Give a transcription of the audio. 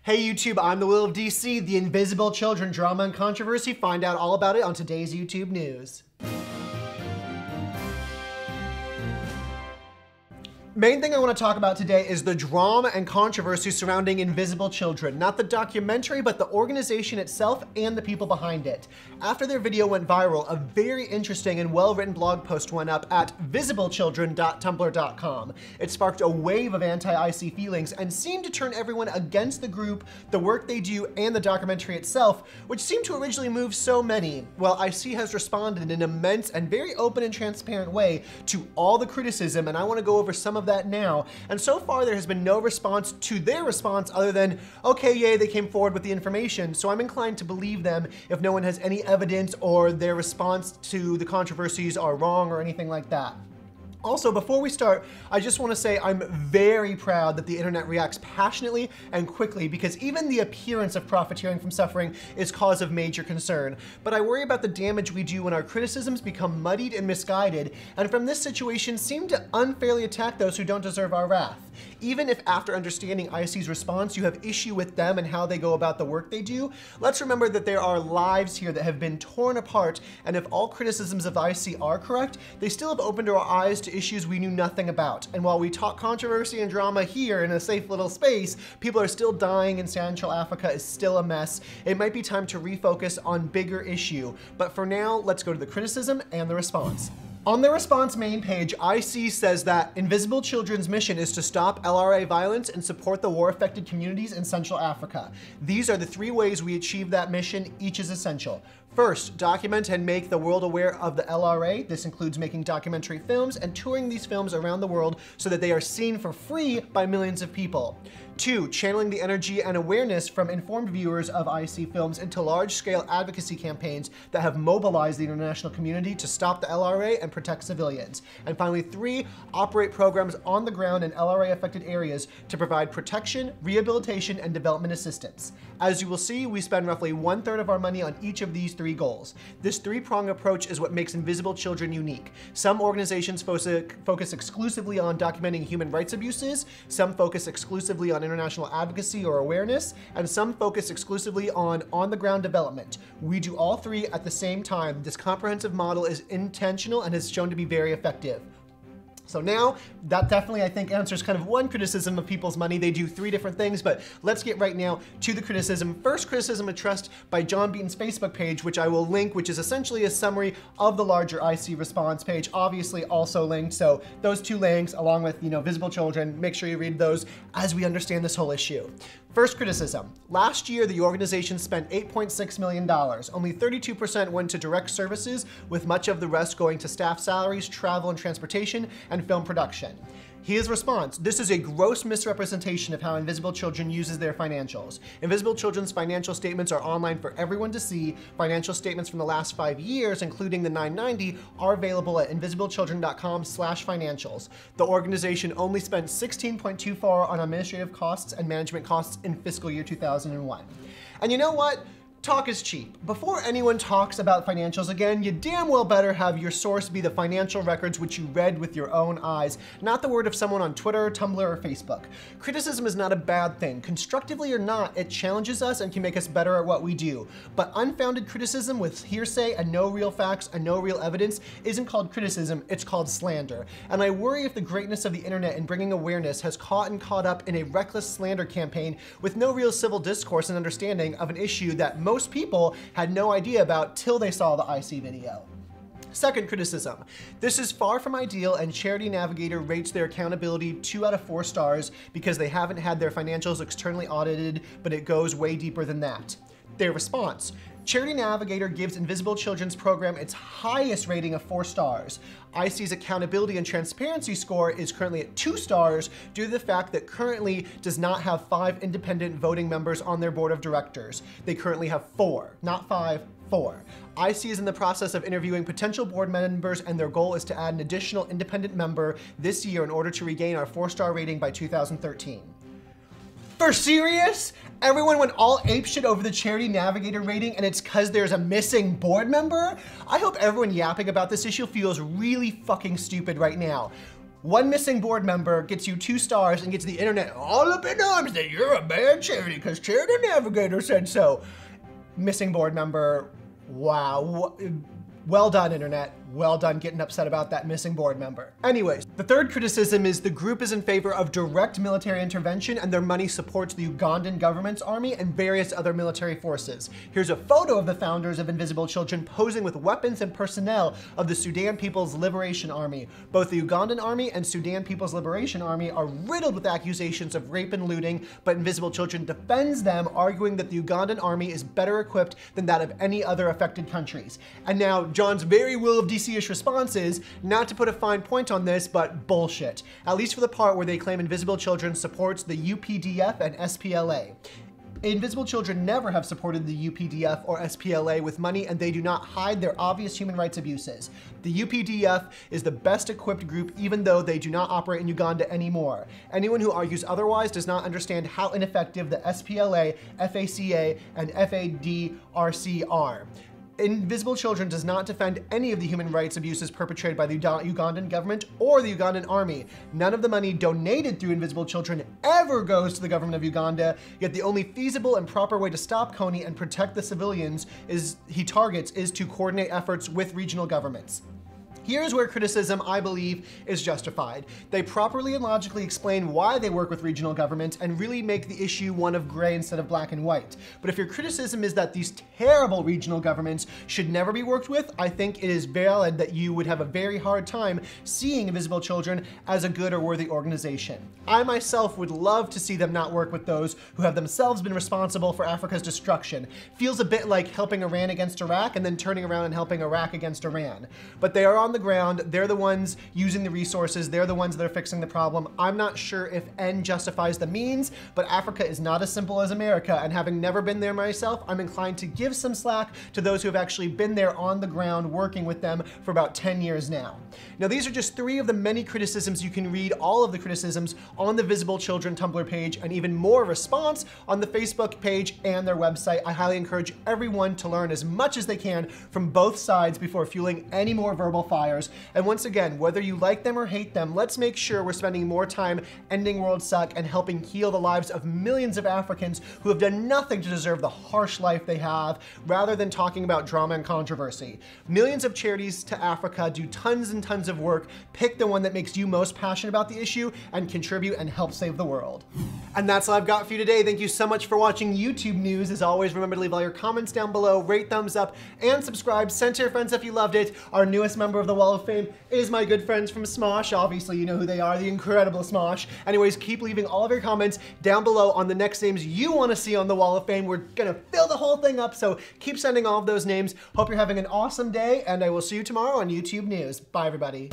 Hey YouTube, I'm the Will of DC, the Invisible Children drama and controversy. Find out all about it on today's YouTube news. Main thing I want to talk about today is the drama and controversy surrounding Invisible Children. Not the documentary, but the organization itself and the people behind it. After their video went viral, a very interesting and well-written blog post went up at visiblechildren.tumblr.com. It sparked a wave of anti-IC feelings and seemed to turn everyone against the group, the work they do, and the documentary itself, which seemed to originally move so many. Well, IC has responded in an immense and very open and transparent way to all the criticism, and I want to go over some of that now. And so far there has been no response to their response other than, okay, yay, they came forward with the information, so I'm inclined to believe them if no one has any evidence or their response to the controversies are wrong or anything like that. Also, before we start, I just want to say I'm very proud that the internet reacts passionately and quickly, because even the appearance of profiteering from suffering is cause of major concern. But I worry about the damage we do when our criticisms become muddied and misguided, and from this situation seem to unfairly attack those who don't deserve our wrath. Even if after understanding IC's response you have issue with them and how they go about the work they do, let's remember that there are lives here that have been torn apart, and if all criticisms of IC are correct, they still have opened our eyes to issues we knew nothing about. And while we talk controversy and drama here in a safe little space, people are still dying and Central Africa is still a mess. It might be time to refocus on bigger issue. But for now, let's go to the criticism and the response. On the response main page, IC says that Invisible Children's mission is to stop LRA violence and support the war-affected communities in Central Africa. These are the three ways we achieve that mission. Each is essential. First, document and make the world aware of the LRA. This includes making documentary films and touring these films around the world so that they are seen for free by millions of people. 2, channeling the energy and awareness from informed viewers of IC films into large-scale advocacy campaigns that have mobilized the international community to stop the LRA and protect civilians. And finally, 3, operate programs on the ground in LRA-affected areas to provide protection, rehabilitation, and development assistance. As you will see, we spend roughly 1/3 of our money on each of these 3 goals. This 3-pronged approach is what makes Invisible Children unique. Some organizations focus exclusively on documenting human rights abuses, some focus exclusively on international advocacy or awareness, and some focus exclusively on on-the-ground development. We do all 3 at the same time. This comprehensive model is intentional and has shown to be very effective. So now, that definitely, I think, answers kind of one criticism of people's money. They do 3 different things, but let's get right now to the criticism. First criticism addressed by John Beaton's Facebook page, which I will link, which is essentially a summary of the larger IC response page, obviously also linked. So those 2 links, along with, Visible Children, make sure you read those as we understand this whole issue. First criticism. Last year, the organization spent $8.6 million. Only 32% went to direct services, with much of the rest going to staff salaries, travel and transportation, and film production. His response: this is a gross misrepresentation of how Invisible Children uses their financials. Invisible Children's financial statements are online for everyone to see. Financial statements from the last 5 years, including the 990, are available at invisiblechildren.com/financials. The organization only spent $16.24 on administrative costs and management costs in fiscal year 2001. And you know what? Talk is cheap. Before anyone talks about financials again, you damn well better have your source be the financial records which you read with your own eyes, not the word of someone on Twitter, Tumblr, or Facebook. Criticism is not a bad thing. Constructively or not, it challenges us and can make us better at what we do. But unfounded criticism with hearsay and no real facts and no real evidence isn't called criticism, it's called slander. And I worry if the greatness of the internet in bringing awareness has caught up in a reckless slander campaign with no real civil discourse and understanding of an issue that most people had no idea about till they saw the IC video. Second criticism. This is far from ideal, and Charity Navigator rates their accountability 2 out of 4 stars because they haven't had their financials externally audited, but it goes way deeper than that. Their response. Charity Navigator gives Invisible Children's program its highest rating of 4 stars. IC's accountability and transparency score is currently at 2 stars due to the fact that currently does not have 5 independent voting members on their board of directors. They currently have 4, not 5, 4. IC is in the process of interviewing potential board members, and their goal is to add an additional independent member this year in order to regain our 4-star rating by 2013. For serious? Everyone went all apeshit over the Charity Navigator rating, and it's because there's a missing board member? I hope everyone yapping about this issue feels really fucking stupid right now. One missing board member gets you 2 stars and gets the internet all up in arms that you're a bad charity because Charity Navigator said so. Missing board member, wow. Well done, internet. Well done getting upset about that missing board member. Anyways, the third criticism is the group is in favor of direct military intervention and their money supports the Ugandan government's army and various other military forces. Here's a photo of the founders of Invisible Children posing with weapons and personnel of the Sudan People's Liberation Army. Both the Ugandan Army and Sudan People's Liberation Army are riddled with accusations of rape and looting, but Invisible Children defends them, arguing that the Ugandan Army is better equipped than that of any other affected countries. And now, John's very Will of DC-ish response is, not to put a fine point on this, but bullshit. At least for the part where they claim Invisible Children supports the UPDF and SPLA. Invisible Children never have supported the UPDF or SPLA with money, and they do not hide their obvious human rights abuses. The UPDF is the best equipped group, even though they do not operate in Uganda anymore. Anyone who argues otherwise does not understand how ineffective the SPLA, FACA, and FADRC are. Invisible Children does not defend any of the human rights abuses perpetrated by the Ugandan government or the Ugandan army. None of the money donated through Invisible Children ever goes to the government of Uganda, yet the only feasible and proper way to stop Kony and protect the civilians he targets is to coordinate efforts with regional governments. Here's where criticism, I believe, is justified. They properly and logically explain why they work with regional governments and really make the issue one of gray instead of black and white. But if your criticism is that these terrible regional governments should never be worked with, I think it is valid that you would have a very hard time seeing Invisible Children as a good or worthy organization. I myself would love to see them not work with those who have themselves been responsible for Africa's destruction. Feels a bit like helping Iran against Iraq and then turning around and helping Iraq against Iran. But they are on the ground, they're the ones using the resources, they're the ones that are fixing the problem. I'm not sure if end justifies the means, but Africa is not as simple as America, and having never been there myself, I'm inclined to give some slack to those who have actually been there on the ground working with them for about 10 years now. Now, these are just 3 of the many criticisms. You can read all of the criticisms on the Visible Children Tumblr page and even more response on the Facebook page and their website. I highly encourage everyone to learn as much as they can from both sides before fueling any more verbal fires. And once again, whether you like them or hate them, let's make sure we're spending more time ending world suck and helping heal the lives of millions of Africans who have done nothing to deserve the harsh life they have, rather than talking about drama and controversy. Millions of charities to Africa do tons and tons of work. Pick the one that makes you most passionate about the issue and contribute and help save the world. And that's all I've got for you today. Thank you so much for watching YouTube News. As always, remember to leave all your comments down below, rate, thumbs up, and subscribe. Send to your friends if you loved it. Our newest member of the Wall of Fame is my good friends from Smosh. Obviously, you know who they are, the incredible Smosh. Anyways, keep leaving all of your comments down below on the next names you want to see on the Wall of Fame. We're gonna fill the whole thing up, so keep sending all of those names. Hope you're having an awesome day, and I will see you tomorrow on YouTube News. Bye, everybody.